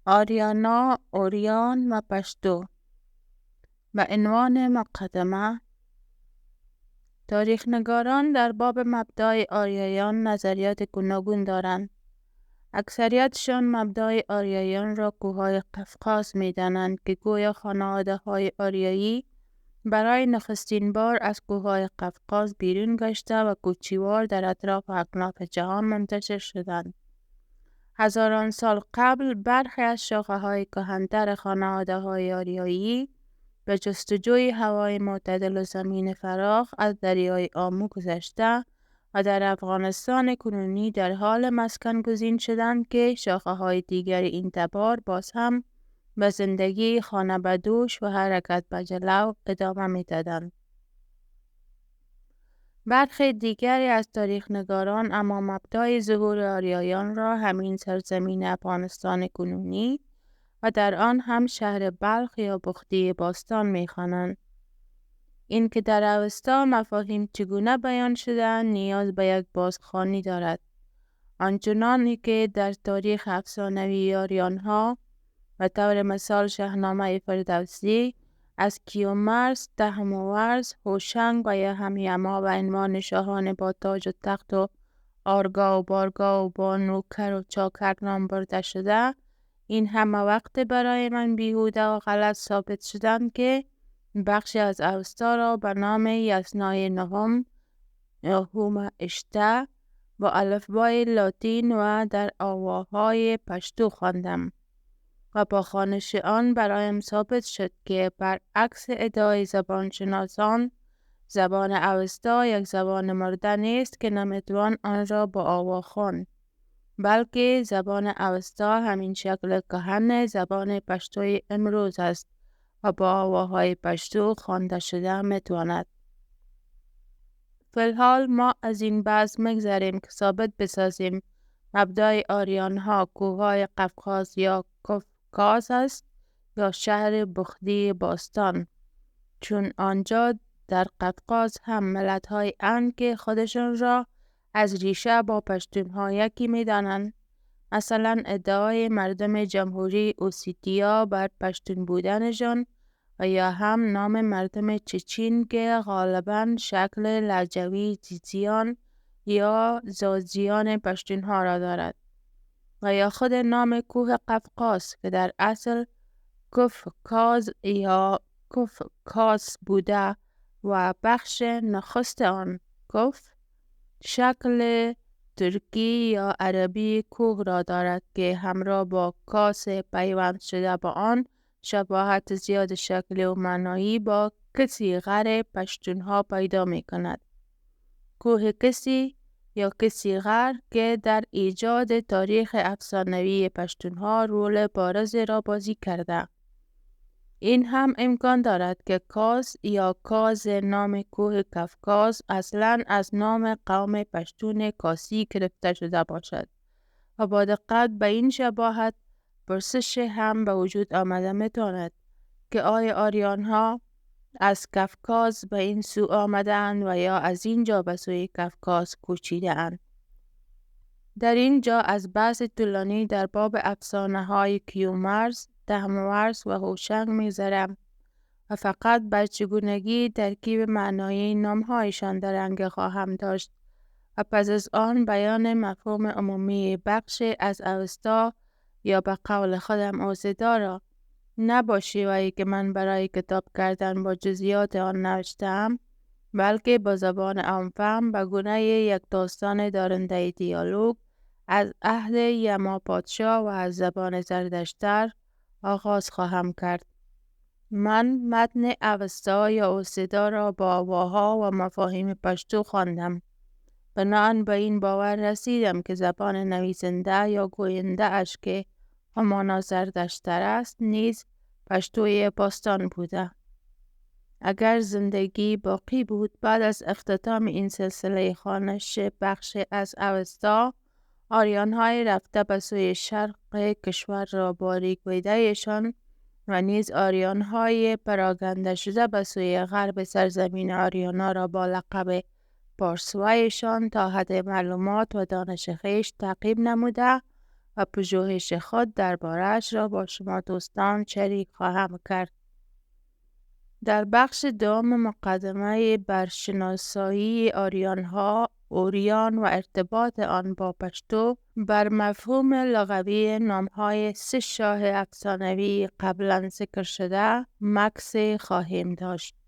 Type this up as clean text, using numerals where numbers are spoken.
آریانا، اوریان و پشتو. به عنوان مقدمه، تاریخ‌نگاران در باب مبدأ آریایان نظریات گوناگون دارند. اکثریتشان مبدأ آریایان را کوههای قفقاز می دانند که گویا خانواده‌های آریایی برای نخستین بار از کوههای قفقاز بیرون گشته و کوچیوار در اطراف اکناف جهان منتشر شدند. هزاران سال قبل برخی از شاخه‌های کهن‌تر خانواده‌های آریایی به جستجوی هوای معتدل و زمین فراخ از دریای آمو گذشته و در افغانستان کنونی در حال مسکن گزین شدند که شاخه‌های دیگر این تبار باز هم به زندگی خانه به دوش و حرکت به جلو ادامه می‌دادند. برخی دیگری از تاریخ‌نگاران اما مبدأ ظهور آریایان را همین سرزمین افغانستان کنونی و در آن هم شهر بلخ یا بختی باستان می‌خوانند. این که در اوستا مفاهیم چگونه بیان شده‌اند نیاز به یک بازخوانی دارد. آنچنانی که در تاریخ افسانوی آریان‌ها و طور مثال شاهنامه فردوسی از کیومرث، تهمورز، هوشنگ و یا همیما به عنوان شاهان با تاج و تخت و آرگاه و بارگاه و با نوکر و چاکر نام برده شده، این همه وقت برای من بیهوده و غلط ثابت شدند که بخشی از اوستا را به نام یسنای نهم یا هوم اشته با الفبای لاتین و در آواهای پشتو خواندم و با خوانش آن برایم ثابت شد که برعکس ادعای زبانشناسان زبان اوستا یک زبان مرده نیست که نمیتوان آن را با آوا خواند، بلکه زبان اوستا همین شکل کهن زبان پشتوی امروز است و با آواهای پشتو خوانده شده میتواند. فی الحال ما از این بحث مگذریم که ثابت بسازیم مبدأ آریان‌ها کوههای قفقاز یا کاز است یا شهر بختی باستان، چون آنجا در قفقاز هم ملت‌های اند که خودشان را از ریشه با پشتون‌ها یکی می‌دانند. مثلا ادعای مردم جمهوری اوسیتیا بر پشتون بودنشان و یا هم نام مردم چچین که غالباً شکل لهجوی زیزیان یا زازیان پشتون‌ها را دارد و یا خود نام کوه قفقاز که در اصل کفکاز یا کفکاس بوده و بخش نخست آن کف شکل ترکی یا عربی کوه را دارد که همراه با کاس پیوند شده با آن شباهت زیاد شکلی و معنایی با کسی غر پشتونها پیدا می کند. کوه کسی یا کسی غر که در ایجاد تاریخ افسانوی پشتونها رول بارزی را بازی کرده. این هم امکان دارد که کاز یا کاز نام کوه کفکاز اصلاً از نام قوم پشتون کاسی گرفته شده باشد و با دقت به این شباهت پرسش هم به وجود آمده میتواند که آیا آریان‌ها از کفکاز به این سو آمدند و یا از اینجا به سوی کفکاز کوچیده اند. در اینجا از بحث طولانی در باب افسانه های کیومرث، تهمورز و هوشنگ می‌گذرم و فقط بر چگونگی ترکیب معنایی نام‌هایشان درنگ خواهم داشت و پس از آن بیان مفهوم عمومی بخش از اوستا یا به قول خودم اوستا را نه با شیوهی که من برای کتاب کردن با جزئیات آن نوشتم، بلکه با زبان عام‌فهم به گونه یک داستان دارنده دیالوگ از عهد یما پادشاه و از زبان زردشتر آغاز خواهم کرد. من متن اوستا یا اوستا را با آواها و مفاهیم پشتو خواندم. بناهن به این باور رسیدم که زبان نویسنده یا گوینده اش که همانا زردشتر است نیز پشتوی باستان بوده. اگر زندگی باقی بود بعد از اختتام این سلسله خوانش بخش از اوستا، آریان‌های رفته به سوی شرق کشور را باریک ویده‌شان و نیز آریان‌های پراگنده شده به سوی غرب سرزمین آریانا را با لقب پارسوایشان تا حد معلومات و دانش خویش تعقیب نموده و پژوهش خود درباره‌اش را با شما دوستان شریک خواهم کرد. در بخش دوم مقدمه برشناسایی اوریان و ارتباط آن با پشتو بر مفهوم لغوی نام‌های 3 شاه افسانوی قبلا ذکر شده مکث خواهیم داشت.